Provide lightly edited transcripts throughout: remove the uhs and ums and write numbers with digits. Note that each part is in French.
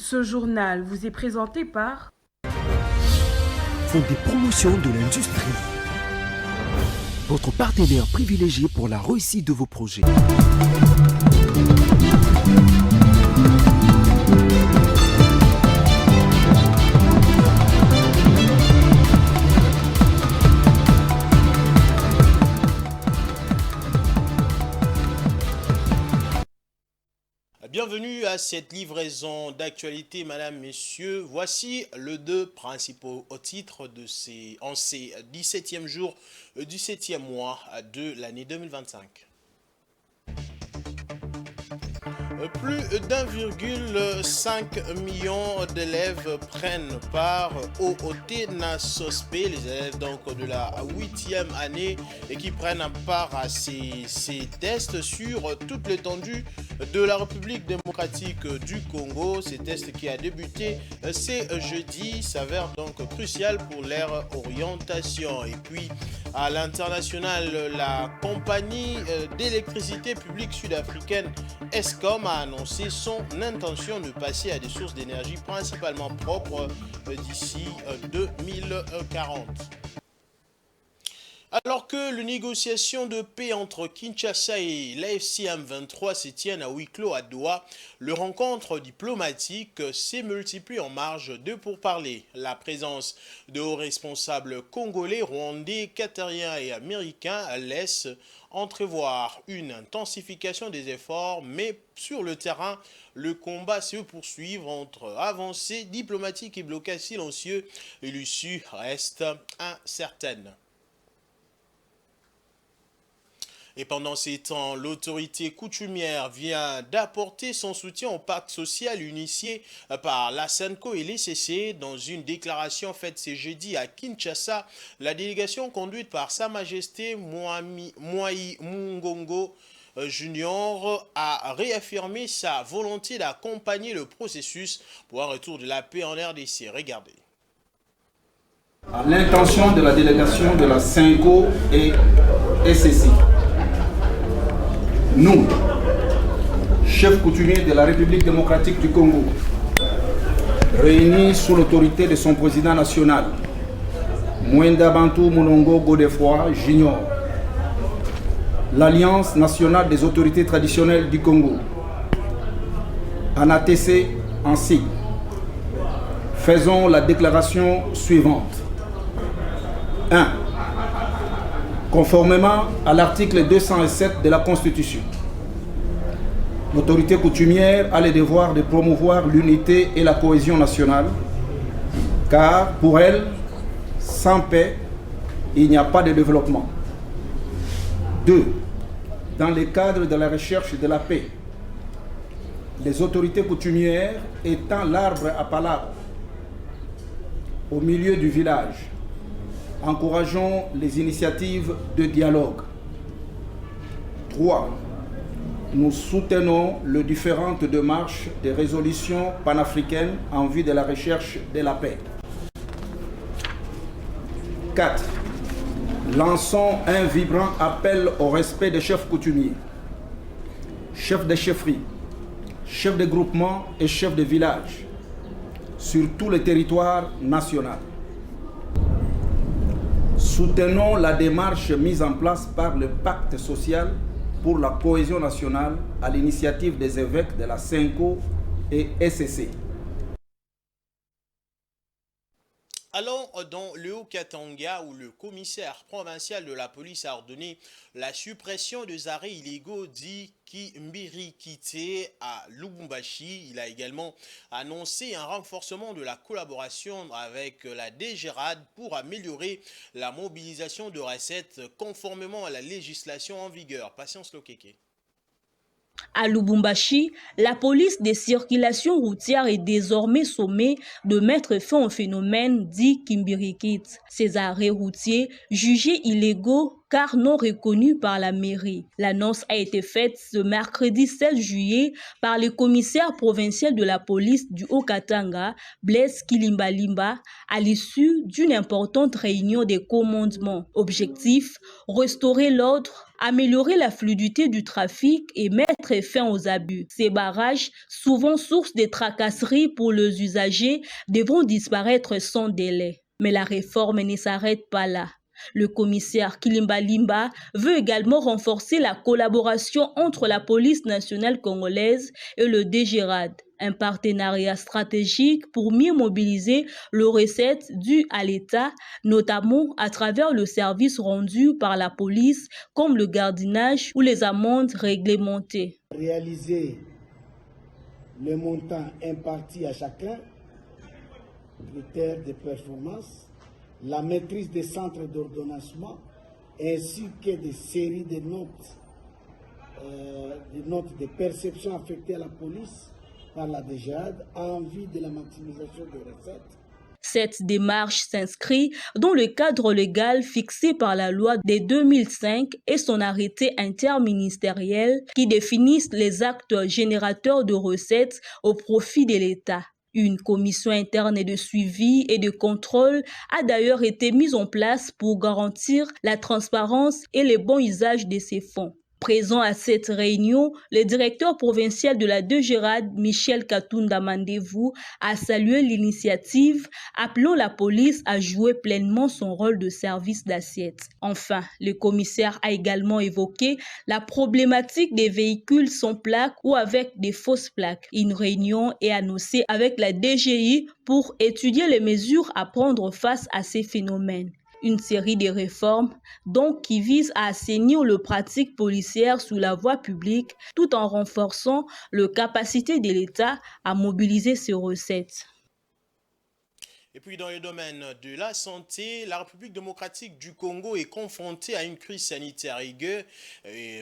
Ce journal vous est présenté par Fonds des promotions de l'industrie. Votre partenaire privilégié pour la réussite de vos projets. Bienvenue à cette livraison d'actualité, mesdames, messieurs. Voici les deux principaux titres de ces 17e jours du 7e mois de l'année 2025. Plus d'1,5 million d'élèves prennent part au TENASOSP, les élèves donc de la 8e année et qui prennent part à ces tests sur toute l'étendue de la République démocratique du Congo. Ces tests qui a débuté ce jeudi s'avèrent donc crucial pour leur orientation. Et puis à l'international, la compagnie d'électricité publique sud-africaine Eskom a annoncé son intention de passer à des sources d'énergie principalement propres d'ici 2040. Alors que les négociations de paix entre Kinshasa et l'AFC M23 se tiennent à huis clos à Doha, les rencontres diplomatiques se multiplient en marge de pourparlers. La présence de hauts responsables congolais, rwandais, qatariens et américains laisse entrevoir une intensification des efforts, mais sur le terrain, le combat se poursuit entre avancées diplomatiques et blocages silencieux et l'issue reste incertaine. Et pendant ces temps, l'autorité coutumière vient d'apporter son soutien au pacte social initié par la SENCO et l'ECC. Dans une déclaration faite ce jeudi à Kinshasa, la délégation conduite par Sa Majesté Mwai Mungongo Junior a réaffirmé sa volonté d'accompagner le processus pour un retour de la paix en RDC. Regardez. L'intention de la délégation de la SENCO et ECC. Nous, chefs coutumiers de la République démocratique du Congo, réunis sous l'autorité de son président national, Mwenda Bantou Mulongo Godefroy Junior, l'Alliance nationale des autorités traditionnelles du Congo, ANATC en sigle, faisons la déclaration suivante. 1. Conformément à l'article 207 de la Constitution, l'autorité coutumière a le devoir de promouvoir l'unité et la cohésion nationale, car pour elle, sans paix, il n'y a pas de développement. 2. Dans le cadre de la recherche de la paix, les autorités coutumières étant l'arbre à palabre au milieu du village, encourageons les initiatives de dialogue. 3. Nous soutenons les différentes démarches de résolution panafricaine en vue de la recherche de la paix. 4. Lançons un vibrant appel au respect des chefs coutumiers, chefs de chefferie, chefs de groupement et chefs de village sur tout le territoire national. Soutenons la démarche mise en place par le pacte social pour la cohésion nationale à l'initiative des évêques de la SENCO et ECC. Allons dans le Haut-Katanga où le commissaire provincial de la police a ordonné la suppression des arrêts illégaux dits Kimbirikité à Lubumbashi. Il a également annoncé un renforcement de la collaboration avec la DGRAD pour améliorer la mobilisation de recettes conformément à la législation en vigueur. Patience Lokeke. À Lubumbashi, la police des circulations routières est désormais sommée de mettre fin au phénomène dit Kimbirikit. Ces arrêts routiers, jugés illégaux car non reconnus par la mairie. L'annonce a été faite ce mercredi 16 juillet par le commissaire provincial de la police du Haut-Katanga, Blaise Kilimbalimba, à l'issue d'une importante réunion des commandements. Objectif, restaurer l'ordre, améliorer la fluidité du trafic et mettre fin aux abus. Ces barrages, souvent source de tracasseries pour les usagers, devront disparaître sans délai. Mais la réforme ne s'arrête pas là. Le commissaire Kilimbalimba veut également renforcer la collaboration entre la police nationale congolaise et le DGRAD, un partenariat stratégique pour mieux mobiliser les recettes dues à l'État, notamment à travers le service rendu par la police comme le gardiennage ou les amendes réglementées. Réaliser le montant imparti à chacun, critères de performance, la maîtrise des centres d'ordonnancement ainsi que des séries de notes de perception affectées à la police par la DGRAD en vue de la maximisation des recettes. Cette démarche s'inscrit dans le cadre légal fixé par la loi de 2005 et son arrêté interministériel qui définissent les actes générateurs de recettes au profit de l'État. Une commission interne de suivi et de contrôle a d'ailleurs été mise en place pour garantir la transparence et le bon usage de ces fonds. Présent à cette réunion, le directeur provincial de la DGRAD, Michel Katunda Mandevou, a salué l'initiative, appelant la police à jouer pleinement son rôle de service d'assiette. Enfin, le commissaire a également évoqué la problématique des véhicules sans plaque ou avec des fausses plaques. Une réunion est annoncée avec la DGI pour étudier les mesures à prendre face à ces phénomènes. Une série de réformes donc qui visent à assainir les pratiques policières sous la voie publique tout en renforçant la capacité de l'État à mobiliser ses recettes. Et puis dans le domaine de la santé, la République démocratique du Congo est confrontée à une crise sanitaire aiguë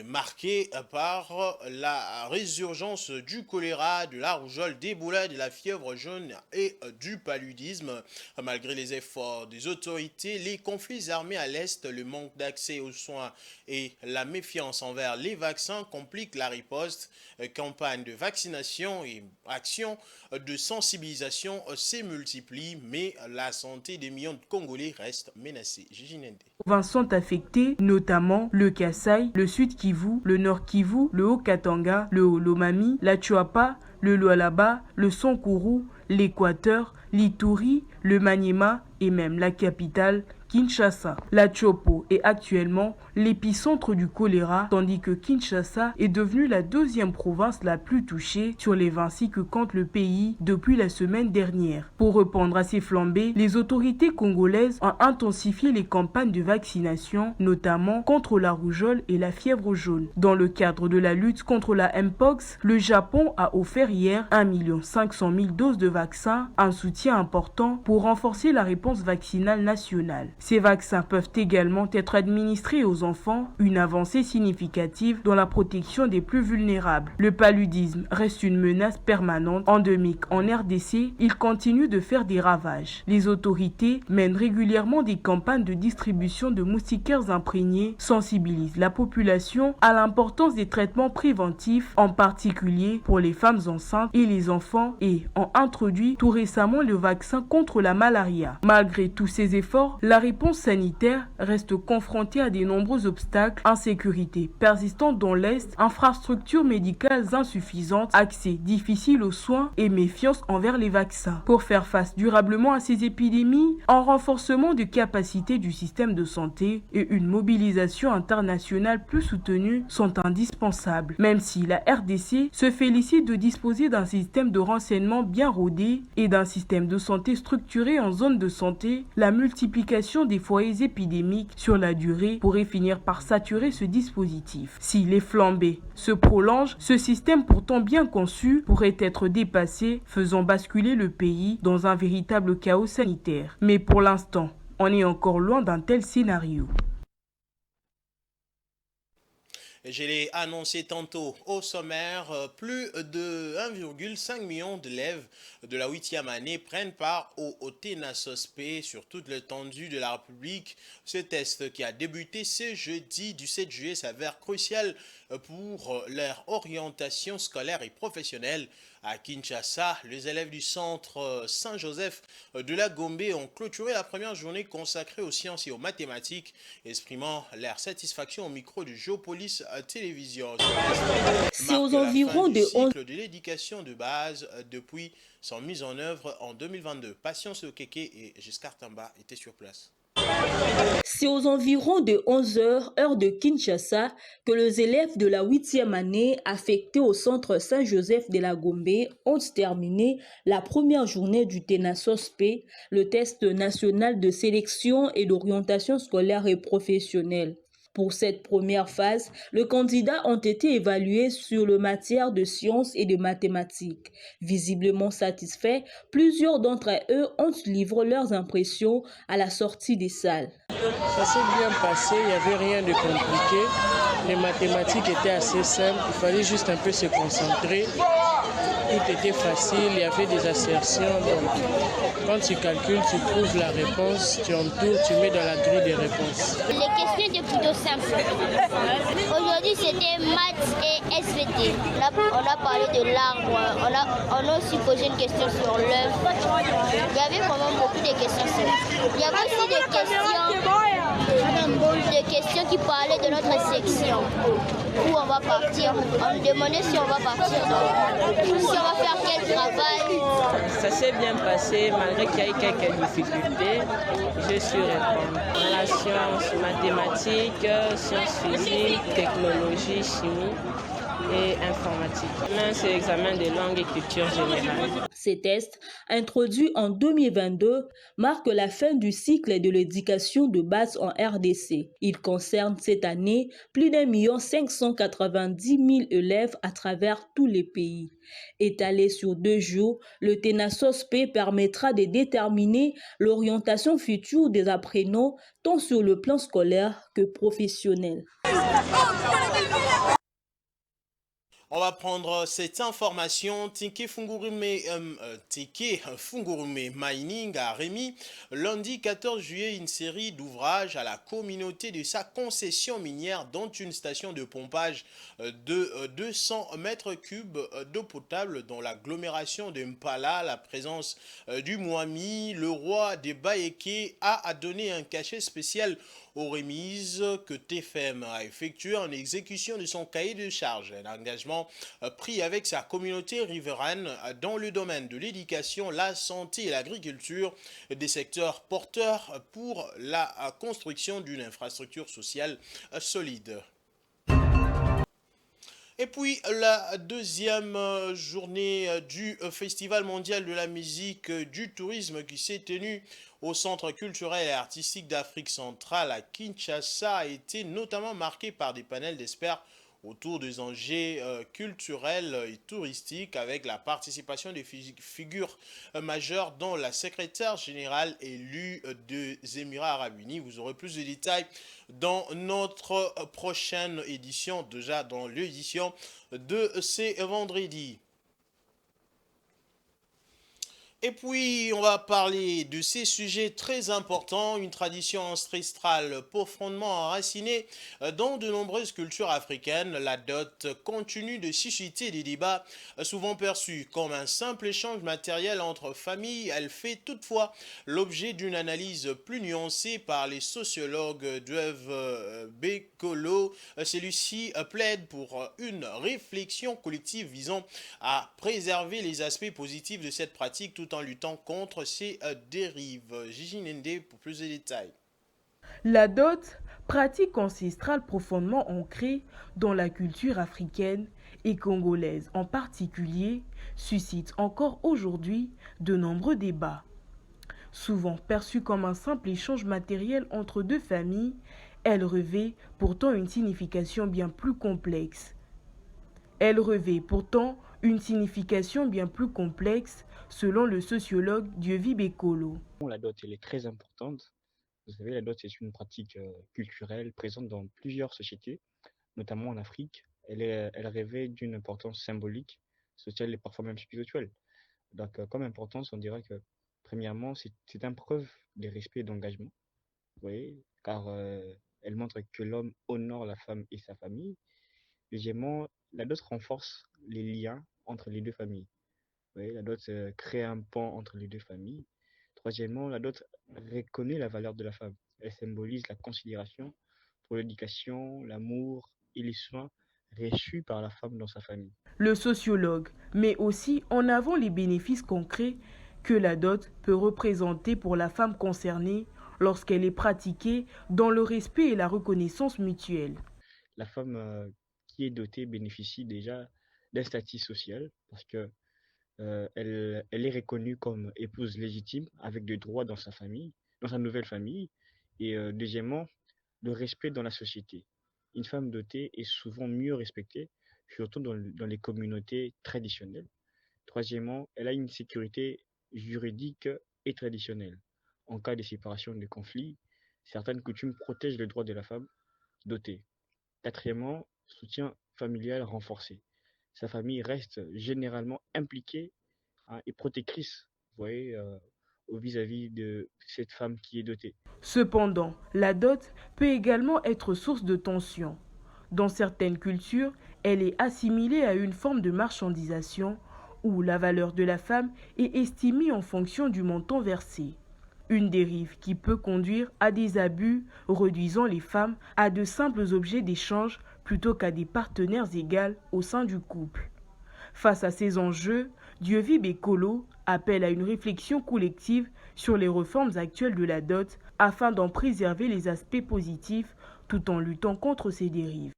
marquée par la résurgence du choléra, de la rougeole, d'Ebola, de la fièvre jaune et du paludisme. Malgré les efforts des autorités, les conflits armés à l'Est, le manque d'accès aux soins et la méfiance envers les vaccins compliquent la riposte. Campagne de vaccination et actions de sensibilisation se multiplient, mais la santé des millions de Congolais reste menacée. Gigi Nende. Provinces sont affectées, notamment le Kasaï, le Sud Kivu, le Nord Kivu, le Haut-Katanga, le Haut-Lomami, la Chuapa, le Lualaba, le Sankuru, l'Équateur, l'Ituri, le Maniema et même la capitale Kinshasa. La Chopo est actuellement l'épicentre du choléra, tandis que Kinshasa est devenue la deuxième province la plus touchée sur les 26 que compte le pays depuis la semaine dernière. Pour répondre à ces flambées, les autorités congolaises ont intensifié les campagnes de vaccination, notamment contre la rougeole et la fièvre jaune. Dans le cadre de la lutte contre la Mpox, le Japon a offert hier 1 500 000 doses de vaccins, un soutien important pour renforcer la réponse vaccinale nationale. Ces vaccins peuvent également être administrés aux enfants, une avancée significative dans la protection des plus vulnérables. Le paludisme reste une menace permanente endémique en RDC, il continue de faire des ravages. Les autorités mènent régulièrement des campagnes de distribution de moustiquaires imprégnés, sensibilisent la population à l'importance des traitements préventifs, en particulier pour les femmes enceintes et les enfants, et ont introduit tout récemment le vaccin contre la malaria. Malgré tous ces efforts, la réponse sanitaire reste confrontée à de nombreux obstacles, insécurité persistante dans l'Est, infrastructures médicales insuffisantes, accès difficile aux soins et méfiance envers les vaccins. Pour faire face durablement à ces épidémies, un renforcement des capacités du système de santé et une mobilisation internationale plus soutenue sont indispensables. Même si la RDC se félicite de disposer d'un système de renseignement bien rodé et d'un système de santé structuré en zone de santé, la multiplication des foyers épidémiques sur la durée pourrait finir par saturer ce dispositif. Si les flambées se prolongent, ce système pourtant bien conçu pourrait être dépassé, faisant basculer le pays dans un véritable chaos sanitaire. Mais pour l'instant, on est encore loin d'un tel scénario. Je l'ai annoncé tantôt au sommaire, plus de 1,5 million d'élèves de la 8e année prennent part au OT-NASOSP sur toute l'étendue de la République. Ce test qui a débuté ce jeudi du 7 juillet s'avère crucial pour leur orientation scolaire et professionnelle. À Kinshasa, les élèves du centre Saint-Joseph de la Gombe ont clôturé la première journée consacrée aux sciences et aux mathématiques, exprimant leur satisfaction au micro de Géopolis Télévision. C'est aux environs de 11 cycle de l'éducation de base depuis son mise en œuvre en 2022. Patience Okeke et Giscard Tamba étaient sur place. C'est aux environs de 11 heures, heure de Kinshasa, que les élèves de la 8e année affectés au centre Saint-Joseph de la Gombe ont terminé la première journée du TENASOSP, le test national de sélection et d'orientation scolaire et professionnelle. Pour cette première phase, les candidats ont été évalués sur le matière de sciences et de mathématiques. Visiblement satisfaits, plusieurs d'entre eux ont livré leurs impressions à la sortie des salles. Ça s'est bien passé, il n'y avait rien de compliqué. Les mathématiques étaient assez simples, il fallait juste un peu se concentrer. Tout était facile, il y avait des assertions. Donc, quand tu calcules, tu trouves la réponse, tu entoures, tu mets dans la grille des réponses. Les questions étaient plutôt simples. Aujourd'hui, c'était maths et SVT. Là, on a parlé de l'arbre, on a aussi posé une question sur l'œuf. Il y avait vraiment beaucoup de questions simples. Il y avait aussi des questions qui parlaient de notre section. Où on va partir. On nous demandait si on va partir, si on va faire quel travail. Ça s'est bien passé malgré qu'il y ait quelques difficultés. J'ai su répondre. Dans la science mathématiques, sciences physiques, technologie, chimie et informatique. Là, c'est l'examen de langue et culture générale. Ces tests, introduits en 2022, marquent la fin du cycle de l'éducation de base en RDC. Ils concernent cette année plus d'1 590 000 élèves à travers tous les pays. Étalé sur 2 jours, le TENASOSP permettra de déterminer l'orientation future des apprenants tant sur le plan scolaire que professionnel. On va prendre cette information. Tike Fungurume Mining a remis lundi 14 juillet une série d'ouvrages à la communauté de sa concession minière, dont une station de pompage de 200 mètres cubes d'eau potable dans l'agglomération de Mpala. La présence du Mwami, le roi des Baéké, a donné un cachet spécial aux remises que TFM a effectuées en exécution de son cahier de charge. Un engagement pris avec sa communauté riveraine dans le domaine de l'éducation, la santé et l'agriculture, des secteurs porteurs pour la construction d'une infrastructure sociale solide. Et puis la deuxième journée du Festival mondial de la musique du tourisme qui s'est tenu au Centre culturel et artistique d'Afrique centrale à Kinshasa a été notamment marquée par des panels d'experts autour des enjeux culturels et touristiques, avec la participation des figures majeures dont la secrétaire générale élue des Émirats arabes unis. Vous aurez plus de détails dans notre prochaine édition, déjà dans l'édition de ce vendredi. Et puis, on va parler de ces sujets très importants, une tradition ancestrale profondément enracinée dans de nombreuses cultures africaines. La dot continue de susciter des débats souvent perçus comme un simple échange matériel entre familles. Elle fait toutefois l'objet d'une analyse plus nuancée par les sociologues Dueve Bekolo. Celui-ci plaide pour une réflexion collective visant à préserver les aspects positifs de cette pratique tout en luttant contre ces dérives. Gigi Nende pour plus de détails. La dot, pratique ancestrale profondément ancrée dans la culture africaine et congolaise en particulier, suscite encore aujourd'hui de nombreux débats. Souvent perçue comme un simple échange matériel entre deux familles, elle revêt pourtant une signification bien plus complexe. Selon le sociologue Dieuvi Bekolo. La dot, elle est très importante. Vous savez, la dot, c'est une pratique culturelle présente dans plusieurs sociétés, notamment en Afrique, elle revêt d'une importance symbolique, sociale et parfois même spirituelle. Donc, comme importance, on dirait que, premièrement, c'est une preuve de respect et d'engagement, vous voyez, car elle montre que l'homme honore la femme et sa famille. Deuxièmement, la dot renforce les liens entre les deux familles. Vous voyez, la dot crée un pont entre les deux familles. Troisièmement, la dot reconnaît la valeur de la femme. Elle symbolise la considération pour l'éducation, l'amour et les soins reçus par la femme dans sa famille. Le sociologue met aussi en avant les bénéfices concrets que la dot peut représenter pour la femme concernée lorsqu'elle est pratiquée dans le respect et la reconnaissance mutuelle. La femme qui est dotée bénéficie déjà d'un statut social parce que elle est reconnue comme épouse légitime avec des droits dans sa famille, dans sa nouvelle famille. Et deuxièmement, le respect dans la société. Une femme dotée est souvent mieux respectée, surtout dans les communautés traditionnelles. Troisièmement, elle a une sécurité juridique et traditionnelle. En cas de séparation de conflits, certaines coutumes protègent les droits de la femme dotée. Quatrièmement, soutien familial renforcé. Sa famille reste généralement impliquée et protectrice, vous voyez, vis-à-vis de cette femme qui est dotée. Cependant, la dot peut également être source de tension. Dans certaines cultures, elle est assimilée à une forme de marchandisation où la valeur de la femme est estimée en fonction du montant versé. Une dérive qui peut conduire à des abus, réduisant les femmes à de simples objets d'échange plutôt qu'à des partenaires égaux au sein du couple. Face à ces enjeux, Dieuwib et Kolo appellent à une réflexion collective sur les réformes actuelles de la dot afin d'en préserver les aspects positifs tout en luttant contre ces dérives.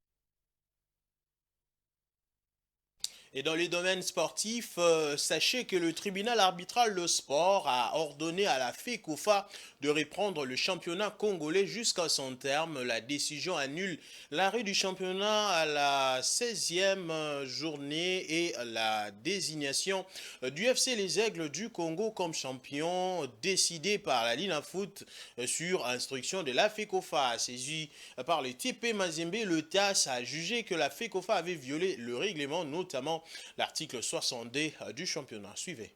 Et dans les domaines sportifs, sachez que le tribunal arbitral de sport a ordonné à la FECOFA de reprendre le championnat congolais jusqu'à son terme. La décision annule l'arrêt du championnat à la 16e journée et la désignation du FC Les Aigles du Congo comme champion décidé par la Linafoot sur instruction de la FECOFA. Saisi par le TP Mazembe, le TAS a jugé que la FECOFA avait violé le règlement, notamment l'article 60D du championnat. Suivez.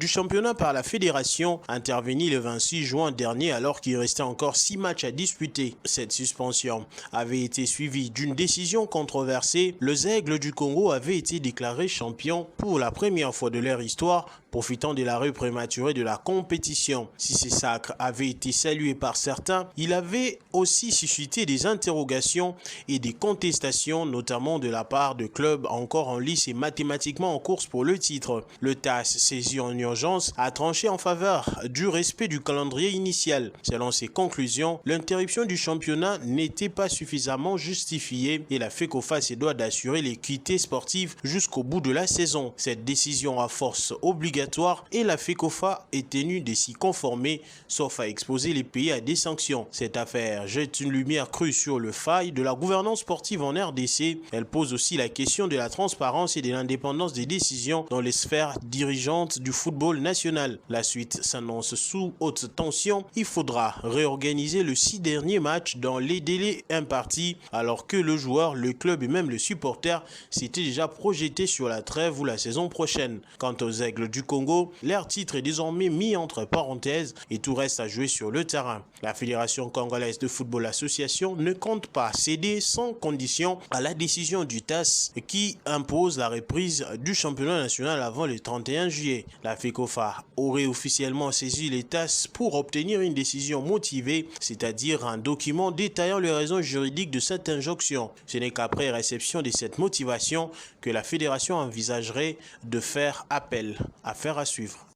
Du championnat par la fédération intervenu le 26 juin dernier alors qu'il restait encore 6 matchs à disputer. Cette suspension avait été suivie d'une décision controversée. Les Aigles du Congo avaient été déclarés champions pour la première fois de leur histoire, profitant de l'arrêt prématuré de la compétition. Si ces sacres avaient été salués par certains, il avait aussi suscité des interrogations et des contestations, notamment de la part de clubs encore en lice et mathématiquement en course pour le titre. Le TAS, saisi en urgence, a tranché en faveur du respect du calendrier initial. Selon ses conclusions, l'interruption du championnat n'était pas suffisamment justifiée et la FECOFA se doit d'assurer l'équité sportive jusqu'au bout de la saison. Cette décision à force obligatoire et la FECOFA est tenue de s'y conformer, sauf à exposer les pays à des sanctions. Cette affaire jette une lumière crue sur le faille de la gouvernance sportive en RDC. Elle pose aussi la question de la transparence et de l'indépendance des décisions dans les sphères dirigeantes du football national. La suite s'annonce sous haute tension. Il faudra réorganiser les 6 derniers matchs dans les délais impartis, alors que le joueur, le club et même le supporter s'étaient déjà projetés sur la trêve ou la saison prochaine. Quant aux Aigles du Congo, leur titre est désormais mis entre parenthèses et tout reste à jouer sur le terrain. La Fédération congolaise de football association ne compte pas céder sans condition à la décision du TAS qui impose la reprise du championnat national avant le 31 juillet. La FECOFA aurait officiellement saisi les TAS pour obtenir une décision motivée, c'est-à-dire un document détaillant les raisons juridiques de cette injonction. Ce n'est qu'après réception de cette motivation que la fédération envisagerait de faire appel. Affaire à suivre.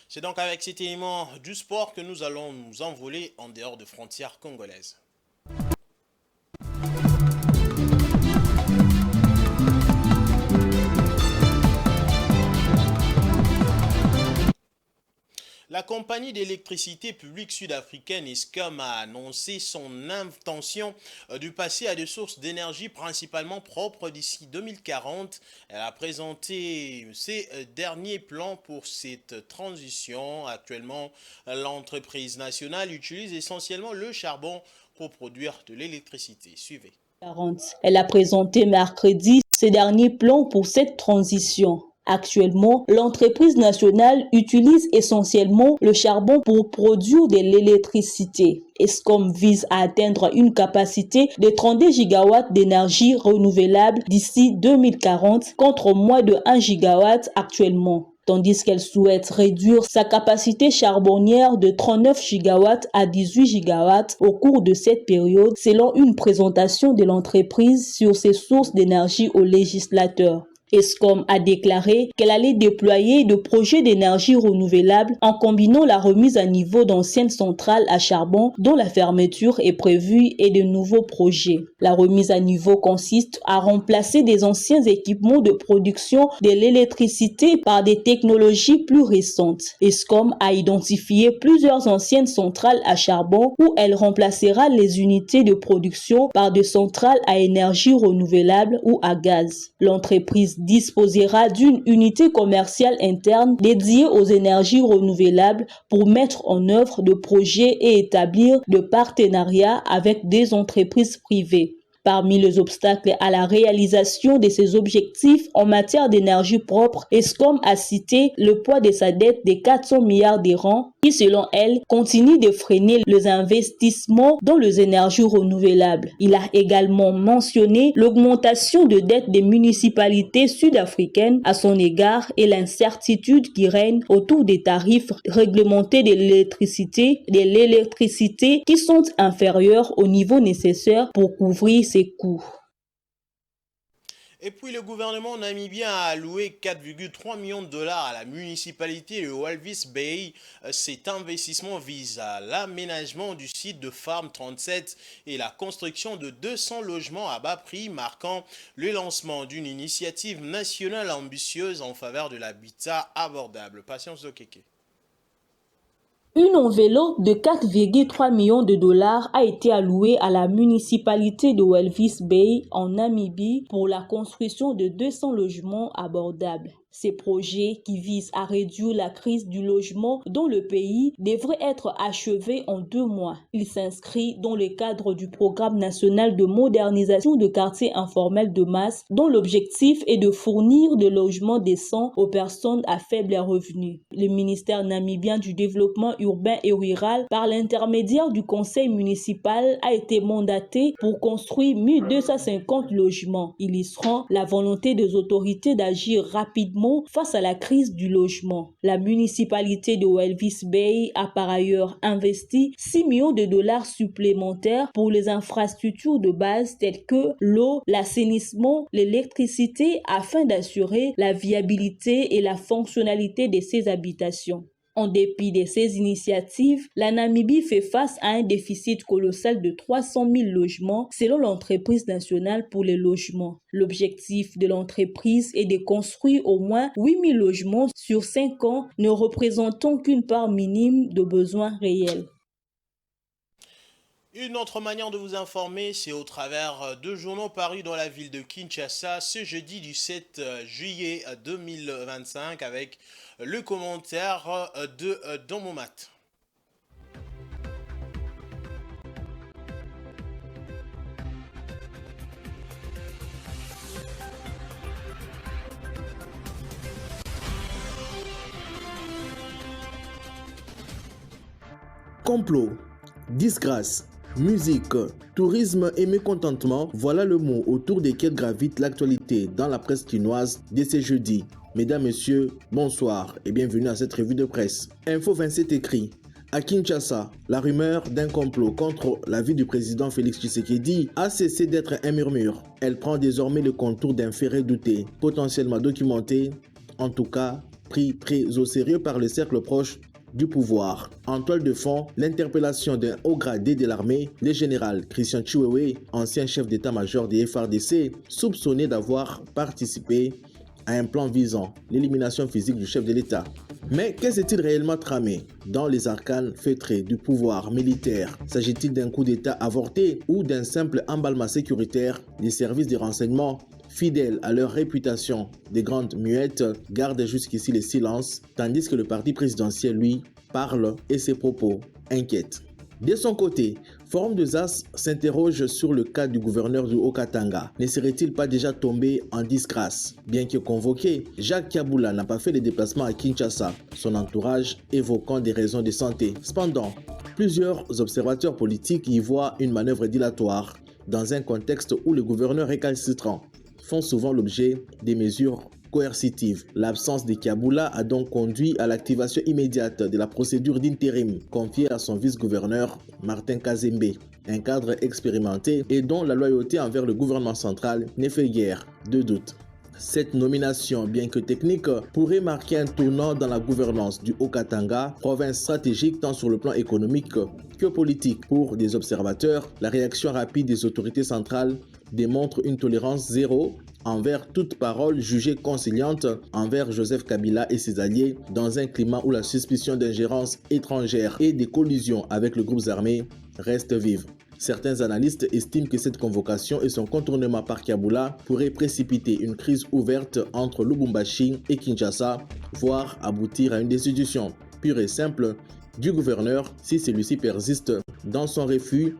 C'est donc avec cet élément du sport que nous allons nous envoler en dehors de frontières congolaises. La compagnie d'électricité publique sud-africaine Eskom a annoncé son intention de passer à des sources d'énergie principalement propres d'ici 2040. Elle a présenté ses derniers plans pour cette transition. Actuellement, l'entreprise nationale utilise essentiellement le charbon pour produire de l'électricité. Suivez. Elle a présenté mercredi ses derniers plans pour cette transition. Actuellement, l'entreprise nationale utilise essentiellement le charbon pour produire de l'électricité. Eskom vise à atteindre une capacité de 32 gigawatts d'énergie renouvelable d'ici 2040 contre moins de 1 gigawatt actuellement. Tandis qu'elle souhaite réduire sa capacité charbonnière de 39 gigawatts à 18 gigawatts au cours de cette période, selon une présentation de l'entreprise sur ses sources d'énergie aux législateurs. Eskom a déclaré qu'elle allait déployer de projets d'énergie renouvelable en combinant la remise à niveau d'anciennes centrales à charbon dont la fermeture est prévue et de nouveaux projets. La remise à niveau consiste à remplacer des anciens équipements de production de l'électricité par des technologies plus récentes. Eskom a identifié plusieurs anciennes centrales à charbon où elle remplacera les unités de production par des centrales à énergie renouvelable ou à gaz. L'entreprise disposera d'une unité commerciale interne dédiée aux énergies renouvelables pour mettre en œuvre de projets et établir de partenariats avec des entreprises privées. Parmi les obstacles à la réalisation de ces objectifs en matière d'énergie propre, Eskom a cité le poids de sa dette de 400 milliards d'euros qui, selon elle, continue de freiner les investissements dans les énergies renouvelables. Il a également mentionné l'augmentation de dette des municipalités sud-africaines à son égard et l'incertitude qui règne autour des tarifs réglementés de l'électricité qui sont inférieurs au niveau nécessaire pour couvrir ses coûts. Et puis le gouvernement namibien a alloué 4,3 millions de dollars à la municipalité de Walvis Bay. Cet investissement vise à l'aménagement du site de Farm 37 et la construction de 200 logements à bas prix, marquant le lancement d'une initiative nationale ambitieuse en faveur de l'habitat abordable. Patience Okeke. Une enveloppe de 4,3 millions de dollars a été allouée à la municipalité de Walvis Bay en Namibie pour la construction de 200 logements abordables. Ces projets qui visent à réduire la crise du logement dans le pays devraient être achevés en 2 mois. Il s'inscrit dans le cadre du programme national de modernisation de quartiers informels de masse dont l'objectif est de fournir des logements décents aux personnes à faible revenu. Le ministère namibien du développement urbain et rural, par l'intermédiaire du conseil municipal, a été mandaté pour construire 1250 logements, illustrant la volonté des autorités d'agir rapidement face à la crise du logement. La municipalité de Walvis Bay a par ailleurs investi 6 millions de dollars supplémentaires pour les infrastructures de base telles que l'eau, l'assainissement, l'électricité afin d'assurer la viabilité et la fonctionnalité de ces habitations. En dépit de ces initiatives, la Namibie fait face à un déficit colossal de 300 000 logements selon l'entreprise nationale pour les logements. L'objectif de l'entreprise est de construire au moins 8 000 logements sur 5 ans, ne représentant qu'une part minime de besoins réels. Une autre manière de vous informer, c'est au travers de journaux parus dans la ville de Kinshasa ce jeudi du 7 juillet 2025 avec le commentaire de Domomat. Complot, disgrâce, musique, tourisme et mécontentement, voilà le mot autour desquels gravite l'actualité dans la presse chinoise de ce jeudi. Mesdames, Messieurs, bonsoir et bienvenue à cette revue de presse. Info 27 écrit. À Kinshasa, la rumeur d'un complot contre la vie du président Félix Tshisekedi a cessé d'être un murmure. Elle prend désormais le contour d'un fait redouté, potentiellement documenté, en tout cas pris très au sérieux par le cercle proche du pouvoir. En toile de fond, l'interpellation d'un haut gradé de l'armée, le général Christian Chiwewe, ancien chef d'état-major des FARDC, soupçonné d'avoir participé à un plan visant l'élimination physique du chef de l'État. Mais que s'est-il réellement tramé dans les arcanes feutrés du pouvoir militaire? S'agit-il d'un coup d'État avorté ou d'un simple emballement sécuritaire? Les services de renseignement, fidèles à leur réputation des grandes muettes, gardent jusqu'ici le silence, tandis que le parti présidentiel, lui, parle et ses propos inquiètent. De son côté, Forum des As s'interroge sur le cas du gouverneur du Haut-Katanga. Ne serait-il pas déjà tombé en disgrâce? Bien que convoqué, Jacques Kaboula n'a pas fait le déplacement à Kinshasa, son entourage évoquant des raisons de santé. Cependant, plusieurs observateurs politiques y voient une manœuvre dilatoire dans un contexte où les gouverneurs récalcitrants font souvent l'objet des mesures coercitives. L'absence de Kaboula a donc conduit à l'activation immédiate de la procédure d'intérim confiée à son vice-gouverneur Martin Kazembe, un cadre expérimenté et dont la loyauté envers le gouvernement central ne fait guère de doute. Cette nomination, bien que technique, pourrait marquer un tournant dans la gouvernance du Haut-Katanga, province stratégique tant sur le plan économique que politique. Pour des observateurs, la réaction rapide des autorités centrales démontre une tolérance zéro envers toute parole jugée conciliante envers Joseph Kabila et ses alliés dans un climat où la suspicion d'ingérence étrangère et des collusions avec les groupes armés reste vive. Certains analystes estiment que cette convocation et son contournement par Kaboula pourraient précipiter une crise ouverte entre Lubumbashi et Kinshasa, voire aboutir à une destitution pure et simple du gouverneur si celui-ci persiste dans son refus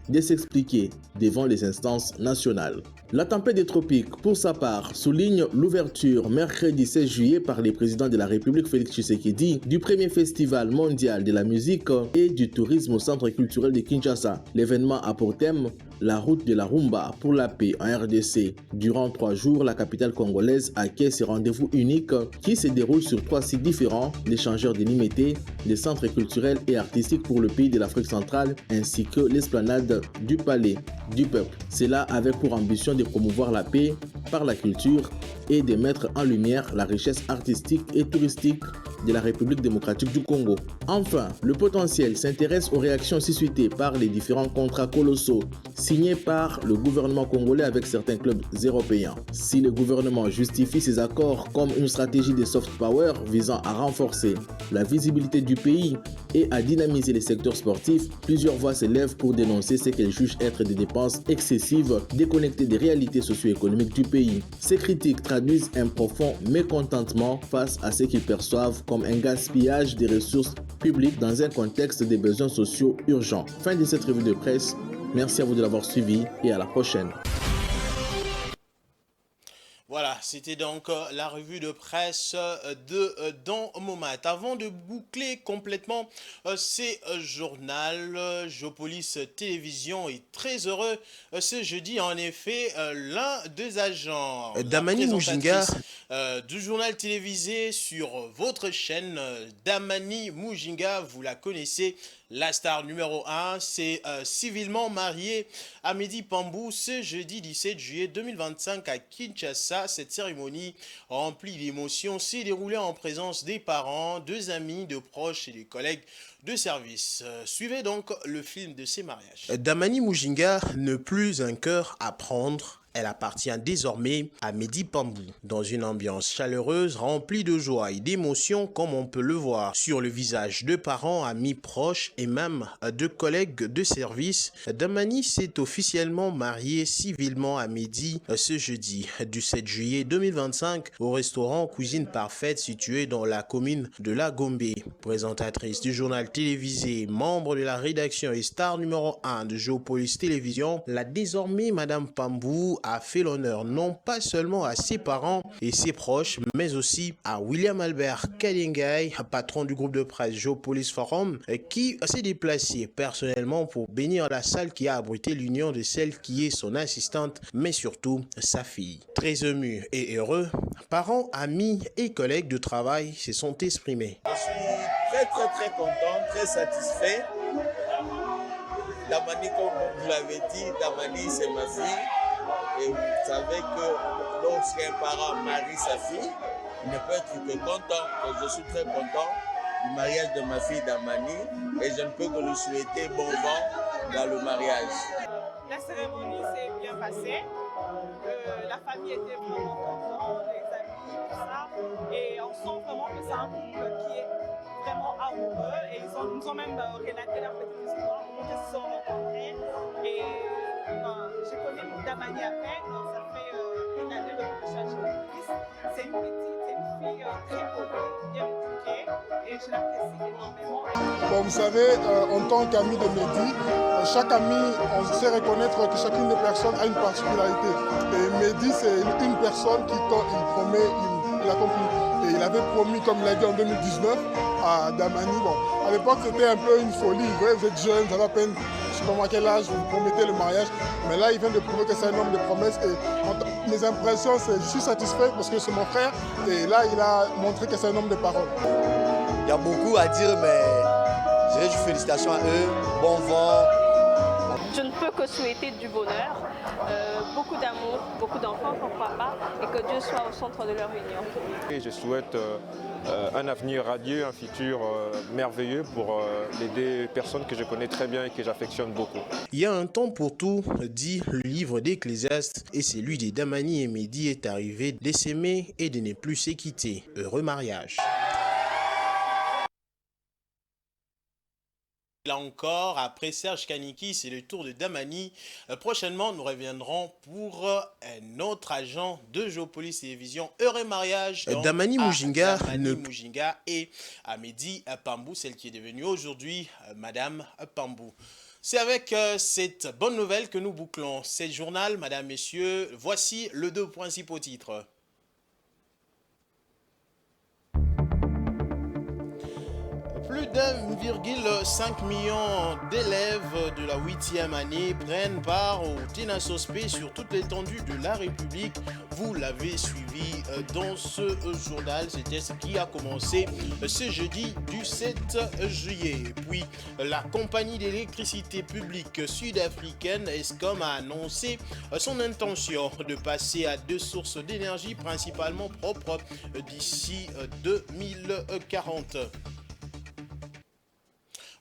de s'expliquer devant les instances nationales. La tempête des tropiques, pour sa part, souligne l'ouverture mercredi 16 juillet par le président de la République Félix Tshisekedi du premier festival mondial de la musique et du tourisme au centre culturel de Kinshasa. L'événement a pour thème la route de la rumba pour la paix en RDC. Durant 3 jours, la capitale congolaise accueille ces rendez-vous uniques qui se déroulent sur 3 sites différents, l'échangeur de Limité, les centres culturels et artistiques pour le pays de l'Afrique centrale ainsi que l'esplanade du palais du peuple. Cela avait pour ambition de promouvoir la paix par la culture et de mettre en lumière la richesse artistique et touristique de la République démocratique du Congo. Enfin, le potentiel s'intéresse aux réactions suscitées par les différents contrats colossaux signés par le gouvernement congolais avec certains clubs européens. Si le gouvernement justifie ces accords comme une stratégie de soft power visant à renforcer la visibilité du pays et à dynamiser les secteurs sportifs, plusieurs voix s'élèvent pour dénoncer ce qu'elles jugent être des dépenses excessives déconnectées des réalités socio-économiques du pays. Ces critiques traduisent un profond mécontentement face à ce qu'ils perçoivent comme un gaspillage des ressources publiques dans un contexte de besoins sociaux urgents. Fin de cette revue de presse. Merci à vous de l'avoir suivi et à la prochaine. Voilà, c'était donc la revue de presse de Don Momat. Avant de boucler complètement ces journaux, Geopolis Télévision est très heureux ce jeudi. En effet, l'un des agents, Damani Mujinga, du journal télévisé sur votre chaîne, Damani Mujinga, vous la connaissez. La star numéro 1 s'est civilement mariée à Mehdi Pambou ce jeudi 17 juillet 2025 à Kinshasa. Cette cérémonie remplie d'émotions s'est déroulée en présence des parents, des amis, de proches et des collègues de service. Suivez donc le film de ces mariages. Damani Mujinga, ne plus un cœur à prendre. Elle appartient désormais à Mehdi Pambou, dans une ambiance chaleureuse, remplie de joie et d'émotion, comme on peut le voir sur le visage de parents, amis proches et même de collègues de service. Damani s'est officiellement mariée civilement à Mehdi ce jeudi du 7 juillet 2025 au restaurant Cuisine Parfaite situé dans la commune de La Gombe. Présentatrice du journal télévisé, membre de la rédaction et star numéro 1 de Geopolis Télévision, la désormais Madame Pambou a fait l'honneur non pas seulement à ses parents et ses proches, mais aussi à William Albert Kadingay, patron du groupe de presse Geopolis Forum, qui s'est déplacé personnellement pour bénir la salle qui a abrité l'union de celle qui est son assistante, mais surtout sa fille. Très ému et heureux, parents, amis et collègues de travail se sont exprimés. Je suis très content, très satisfait. Damani, comme vous l'avez dit, Damani c'est ma fille. Et vous savez que lorsqu'un parent marie sa fille, il ne peut être que content. Donc je suis très content du mariage de ma fille Damani et je ne peux que lui souhaiter bon vent dans le mariage. La cérémonie s'est bien passée. La famille était vraiment contente, les amis, tout ça. Et on sent vraiment que c'est un couple qui est vraiment amoureux. Et ils nous ont même relaté leur petite histoire, comment ils se sont rencontrés. Et je connais Damani à peine, ça fait une année de couchage chez Geopolis. C'est une fille très polie, bien éduquée, et je l'apprécie énormément. Bon, vous savez, en tant qu'ami de Mehdi, chaque ami, on sait reconnaître que chacune des personnes a une particularité. Et Mehdi, c'est une personne qui, quand il promet, il accomplit. Et il avait promis, comme il l'a dit en 2019, à Damani. Bon, à l'époque, c'était un peu une folie. Vous êtes jeune, vous avez à peine, je ne sais pas moi quel âge, vous promettez le mariage. Mais là, il vient de prouver que c'est un homme de promesses. Et mes impressions, c'est je suis satisfait parce que c'est mon frère. Et là, il a montré que c'est un homme de parole. Il y a beaucoup à dire, mais je dirais félicitations à eux. Bon vent. Je ne peux que souhaiter du bonheur, beaucoup d'amour, beaucoup d'enfants, pourquoi pas, et que Dieu soit au centre de leur union. Et je souhaite un avenir radieux, un futur merveilleux pour les deux personnes que je connais très bien et que j'affectionne beaucoup. Il y a un temps pour tout, dit le livre d'Ecclésiaste, et celui des Damani et Mehdi est arrivé de s'aimer et de ne plus se quitter. Heureux mariage. Là encore, après Serge Kaniki, c'est le tour de Damani. Prochainement, nous reviendrons pour un autre agent de Géopolis Télévision. Heureux mariage. Damani Mujinga et à Mehdi Pambou, celle qui est devenue aujourd'hui Madame Pambou. C'est avec cette bonne nouvelle que nous bouclons ce journal, Madame, Messieurs. Voici les deux principaux titres. Plus d'1,5 million d'élèves de la 8e année prennent part au TENA-SOSPE sur toute l'étendue de la République. Vous l'avez suivi dans ce journal. C'était ce qui a commencé ce jeudi du 7 juillet. Et puis, la compagnie d'électricité publique sud-africaine, Eskom, a annoncé son intention de passer à 2 sources d'énergie principalement propres d'ici 2040.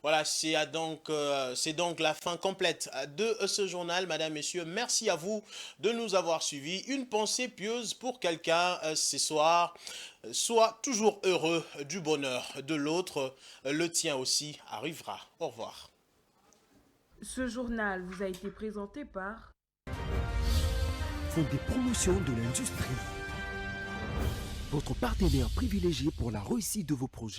Voilà, c'est donc la fin complète de ce journal, Madame, Messieurs. Merci à vous de nous avoir suivis. Une pensée pieuse pour quelqu'un ce soir. Sois toujours heureux du bonheur de l'autre. Le tien aussi arrivera. Au revoir. Ce journal vous a été présenté par Fonds des promotions de l'industrie. Votre partenaire privilégié pour la réussite de vos projets.